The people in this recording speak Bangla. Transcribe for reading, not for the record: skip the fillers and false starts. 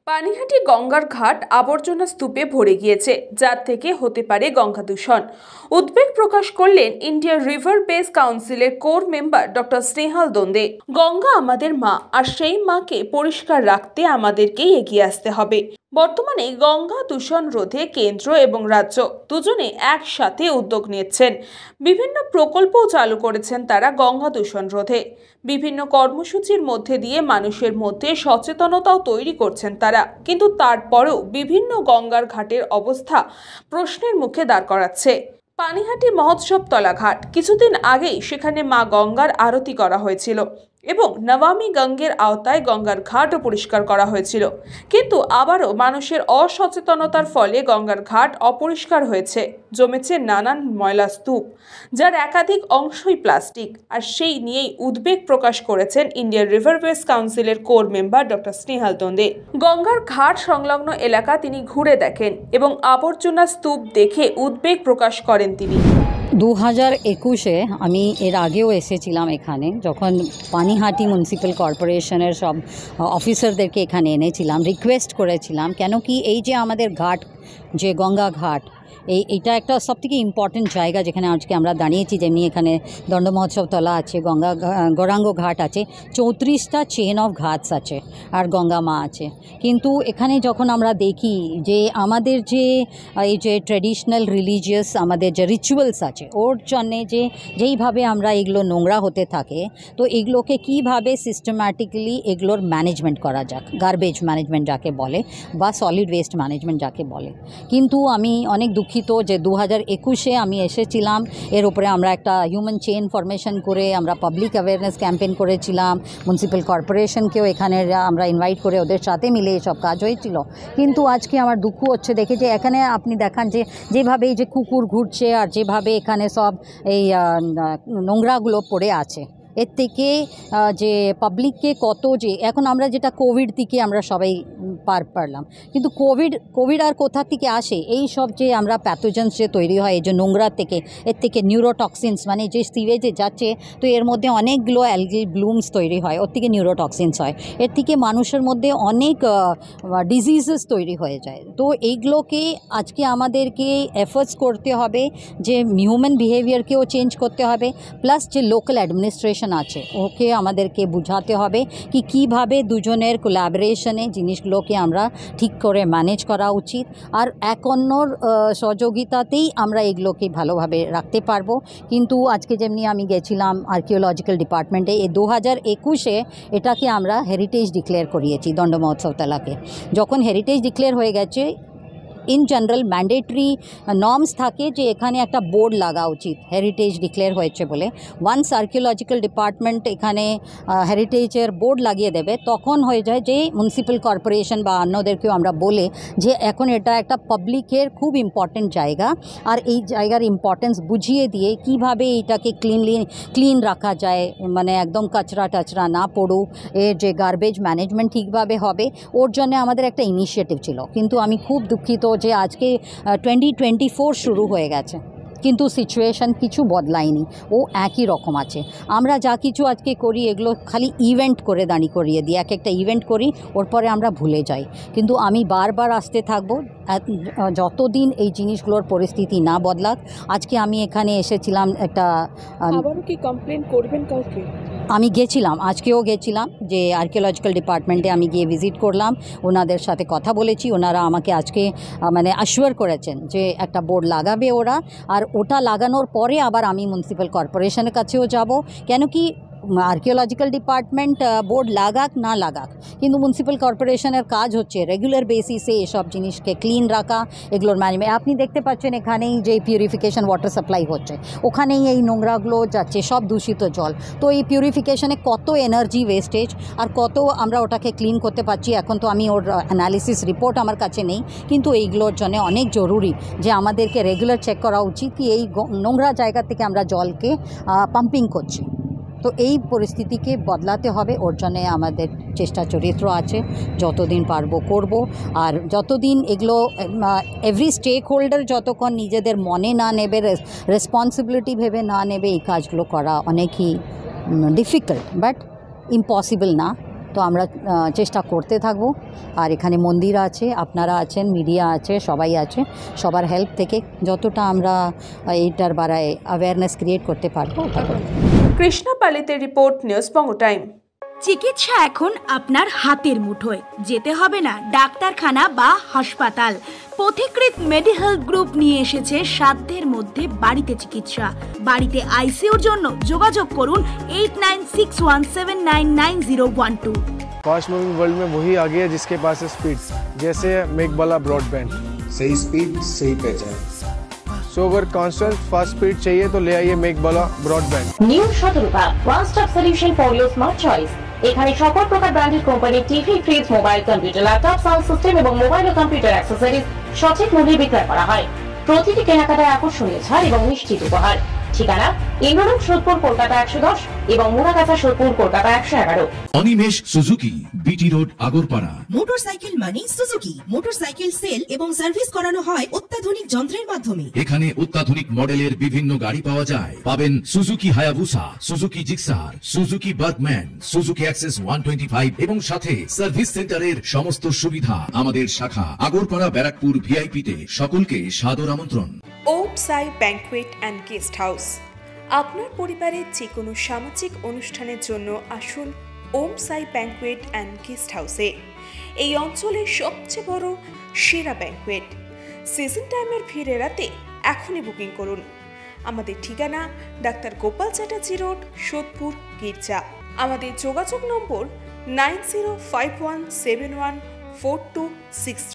পানিহাটি গঙ্গার ঘাট আবর্জনা স্তূপে ভরে গিয়েছে, যার থেকে হতে পারে গঙ্গা দূষণ। উদ্বেগ প্রকাশ করলেন ইন্ডিয়ান রিভার বেস কাউন্সিলের core member doctor Snehal দন্দে। Ganga আমাদের মা, আর সেই মাকে পরিষ্কার রাখতে আমাদেরকেই এগিয়ে আসতে হবে। বর্তমানে গঙ্গা দূষণ রোধে কেন্দ্র এবং রাজ্য দুজনে একসাথে উদ্যোগ নিচ্ছেন। বিভিন্ন প্রকল্পও চালু করেছেন তারা গঙ্গা দূষণ রোধে। বিভিন্ন কর্মসূচির মধ্যে দিয়ে মানুষের মধ্যে সচেতনতাও তৈরি করছেন তারা। কিন্তু তারপরেও বিভিন্ন গঙ্গার ঘাটের অবস্থা প্রশ্নের মুখে দাঁড় করাচ্ছে। পানিহাটি মহোৎসব তলা ঘাট, কিছুদিন আগেই সেখানে মা গঙ্গার আরতি করা হয়েছিল এবং নমামি গঙ্গের আওতায় গঙ্গার ঘাটও পরিষ্কার করা হয়েছিল। কিন্তু আবারও মানুষের অসচেতনতার ফলে গঙ্গার ঘাট অপরিষ্কার হয়েছে, জমেছে নানান ময়লা স্তূপ, যার একাধিক অংশই প্লাস্টিক। আর সেই নিয়েই উদ্বেগ প্রকাশ করেছেন ইন্ডিয়ান রিভার বেস কাউন্সিলের কোর মেম্বার ডক্টর স্নেহাল দন্দে। গঙ্গার ঘাট সংলগ্ন এলাকা তিনি ঘুরে দেখেন এবং আবর্জনা স্তূপ দেখে উদ্বেগ প্রকাশ করেন তিনি। 2021-এ আমি এর আগেও এসেছিলাম এখানে, যখন পানিহাটি মিউনিসিপ্যাল কর্পোরেশনের সব অফিসারদেরকে এখানে এনেছিলাম, রিকোয়েস্ট করেছিলাম কেন কি এই যে আমাদের ঘাট, যে গঙ্গা ঘাট, এইটা একটা সবথেকে ইম্পর্টেন্ট জায়গা যেখানে আজকে আমরা দাঁড়িয়েছি। যেমনি এখানে দণ্ড মহোৎসব তলা আছে, গৌরাঙ্গ ঘাট আছে, 34টা চেন অফ ঘাটস আছে, আর গঙ্গা মা আছে। কিন্তু এখানে যখন আমরা দেখি যে আমাদের যে এই যে ট্র্যাডিশনাল রিলিজিয়াস আমাদের যে রিচুয়ালস আছে, ওর জন্যে যেইভাবে আমরা এগুলো নোংরা হতে থাকে, তো এগুলোকে কীভাবে সিস্টেম্যাটিক্যালি এগুলোর ম্যানেজমেন্ট করা যাক, গার্বেজ ম্যানেজমেন্ট যাকে বলে বা সলিড ওয়েস্ট ম্যানেজমেন্ট যাকে বলে। কিন্তু আমি অনেক দুঃখিত যে 2021-এ আমি এসেছিলাম, এর উপরে আমরা একটা হিউম্যান চেইন ফরমেশন করে আমরা পাবলিক অ্যাওয়ারনেস ক্যাম্পেইন করেছিলাম। মিউনিসিপ্যাল কর্পোরেশনকেও এখানে আমরা ইনভাইট করে ওদের সাথে মিলে এসব কাজ হয়েছিল। কিন্তু আজকে আমার দুঃখ হচ্ছে দেখে যে এখানে আপনি দেখান যে যেভাবে এই যে কুকুর ঘুরছে আর যেভাবে এখানে সব এই নোংরাগুলো পড়ে আছে, এর থেকে যে পাবলিককে কত যে এখন আমরা যেটা কোভিড থেকে আমরা সবাই পার পারলাম, কিন্তু কোভিড আর কোথা থেকে আসে? এই সব যে আমরা প্যাথোজেন্স যে তৈরি হয় এই যে নোংরা থেকে, এর থেকে নিউরোটক্সিনস, মানে যে সিওয়েজে যাচ্ছে, তো এর মধ্যে অনেকগুলো অ্যালগি ব্লুমস তৈরি হয়, ওর থেকে নিউরোটক্সিনস হয়, এর থেকে মানুষের মধ্যে অনেক ডিজিজেস তৈরি হয়ে যায়। তো এইগুলোকে আজকে আমাদেরকে এফোর্টস করতে হবে যে হিউম্যান বিহেভিয়ারকেও চেঞ্জ করতে হবে, প্লাস যে লোকাল অ্যাডমিনিস্ট্রেশন আছে ওকে আমাদেরকে বুঝাতে হবে কি কীভাবে দুজনের কোলাবোরেশনে জিনিসগুলোকে আমরা ঠিক করে ম্যানেজ করা উচিত। আর এক অন্যর সহযোগিতাতেই আমরা এগুলোকে ভালোভাবে রাখতে পারবো। কিন্তু আজকে যেমনি আমি গেছিলাম আর্কিওলজিক্যাল ডিপার্টমেন্টে, এই 2021-এ এটাকে আমরা হেরিটেজ ডিক্লেয়ার করিয়েছি দণ্ড মহোৎসব তলাকে। যখন হেরিটেজ ডিক্লেয়ার হয়ে গেছে, ইন জেনারেল ম্যান্ডেটরি নর্মস থাকে যে এখানে একটা বোর্ড লাগা উচিত হেরিটেজ ডিক্লেয়ার হয়েছে বলে। ওয়ান্স আর্কিওলজিক্যাল ডিপার্টমেন্ট এখানে হেরিটেজের বোর্ড লাগিয়ে দেবে, তখন হয়ে যায় যে মিউনিসিপ্যাল কর্পোরেশন বা অন্যদেরকেও আমরা বলে যে এখন এটা একটা পাবলিকের খুব ইম্পর্টেন্ট জায়গা, আর এই জায়গার ইম্পর্টেন্স বুঝিয়ে দিয়ে কিভাবে এইটাকে ক্লিন রাখা যায়, মানে একদম কাচরা টাচরা না পড়ুক, এর যে গার্বেজ ম্যানেজমেন্ট ঠিকভাবে হবে, ওর জন্য আমাদের একটা ইনিশিয়েটিভ ছিল। কিন্তু আমি খুব দুঃখিত যে আজকে 2024 শুরু হয়ে গেছে, কিন্তু সিচুয়েশান কিছু বদলায়নি, ও একই রকম আছে। আমরা যা কিছু আজকে করি এগুলো খালি ইভেন্ট করে দাঁড়িয়ে করিয়ে দিই, একটা ইভেন্ট করি, ওর পরে আমরা ভুলে যাই। কিন্তু আমি বারবার আসতে থাকবো যতদিন এই জিনিসগুলোর পরিস্থিতি না বদলাক। আজকে আমি এখানে এসেছিলাম একটা, আবারও কি কমপ্লেন করবেন কাউকে? আমি গেছিলাম, আজকেও গেছিলাম যে আর্কিওলজিক্যাল ডিপার্টমেন্টে আমি গিয়ে ভিজিট করলাম, ওনাদের সাথে কথা বলেছি। ওনারা আমাকে আজকে মানে অ্যাসিওর করেছেন যে একটা বোর্ড লাগাবে ওরা, আর ওটা লাগানোর পরে আবার আমি মিউনিসিপ্যাল কর্পোরেশনের কাছেও যাব। কেন কি আর্কিওলজিক্যাল ডিপার্টমেন্ট বোর্ড লাগাক না লাগাক, কিন্তু মিউনিসিপ্যাল কর্পোরেশনের কাজ হচ্ছে রেগুলার বেসিসে এসব জিনিসকে ক্লিন রাখা, এগুলোর ম্যানেজমেন্ট। আপনি দেখতে পাচ্ছেন এখানেই যে পিউরিফিকেশন ওয়াটার সাপ্লাই হচ্ছে, ওখানেই এই নোংরাগুলো যাচ্ছে, সব দূষিত জল। তো এই পিউরিফিকেশনে কত এনার্জি ওয়েস্টেজ, আর কত আমরা ওটাকে ক্লিন করতে পারছি, এখন তো আমি ওর অ্যানালিসিস রিপোর্ট আমার কাছে নেই, কিন্তু এইগুলোর জন্য অনেক জরুরি যে আমাদেরকে রেগুলার চেক করা উচিত কি এই নোংরা জায়গা থেকে আমরা জলকে পাম্পিং করছি। তো এই পরিস্থিতিকে বদলাতে হবে, ওর জন্য আমাদের চেষ্টা চরিত্র আছে, যতদিন পারবো করব। আর যতদিন এগুলো এভরি স্টেক হোল্ডার যতক্ষণ নিজেদের মনে না নেবে, রেসপন্সিবিলিটি ভেবে না নেবে, এই কাজগুলো করা অনেকই ডিফিকাল্ট, বাট ইম্পসিবল না। তো আমরা চেষ্টা করতে থাকবো। আর এখানে মন্দির আছে, আপনারা আছেন, মিডিয়া আছে, সবাই আছে, সবার হেল্প থেকে যতটা আমরা এইটার বারায় অ্যাওয়ারনেস ক্রিয়েট করতে পারবো। কৃষ্ণা পালিতের রিপোর্ট, নিউজ বঙ্গ টাইম। চিকিৎসা এখন আপনার হাতের মুঠোয়, যেতে হবে না ডাক্তারখানা বা হাসপাতাল। পথিকৃৎ মেডিহেলথ গ্রুপ নিয়ে এসেছে সাধ্যের মধ্যে বাড়িতে চিকিৎসা। বাড়িতে আইসিইউর জন্য যোগাযোগ করুন 8961799012। फास्ट मूविंग वर्ल्ड में वही आगे है जिसके पास है स्पीड, जैसे मेघबाला ब्रॉडबैंड। सही स्पीड सही पहचान। सो अगर कांस्टेंट फास्ट स्पीड चाहिए तो ले आइए Meghbala broadband. New Shatarupa one stop solution for your smart choice. এখানে সকল প্রকার ব্র্যান্ডেড কোম্পানির TV, fridge, mobile, computer, laptop, sound system এবং মোবাইল ও কম্পিউটার অ্যাক্সেসরিজ সঠিক মূল্যে বিক্রয় করা হয়। প্রতিটি কেনাকাটায় আকর্ষণীয় ছাড় এবং নিশ্চিত উপহার। ঠিকানা ইন্দ্রলোক, সোদপুর, কলকাতা 110 এবং Muragachha, Sodepur, Kolkata 111। Animesh Suzuki, BT road, Agarpara. Motorcycle মানে সুজুকি। মোটরসাইকেল সেল এবং সার্ভিস করানো হয় অত্যাধুনিক যন্ত্রের মাধ্যমে। এখানে অত্যাধুনিক মডেলের বিভিন্ন গাড়ি পাওয়া যায়। পাবেন Suzuki Hayabusa, Suzuki Gixxer, Suzuki Bergman, Suzuki access 125 এবং সাথে সার্ভিস সেন্টারের সমস্ত সুবিধা। আমাদের শাখা আগরপাড়া, ব্যারাকপুর ভিআইপি তে। সকলকে সাদর আমন্ত্রণ। ওম সাই ব্যাংকুয়েট অ্যান্ড গেস্ট হাউস। আপনার পরিবারের যে কোনো সামাজিক অনুষ্ঠানের জন্য আসুন ওম সাই ব্যাংকুয়েট অ্যান্ড গেস্ট হাউসে। এই অঞ্চলের সবচেয়ে বড় সেরা ব্যাংকুয়েট। সিজন টাইমের ভিড় এড়াতে এখনই বুকিং করুন। আমাদের ঠিকানা ডাক্তার গোপাল চ্যাটার্জি রোড, সোদপুর, গির্জা। আমাদের যোগাযোগ নম্বর 9051714263।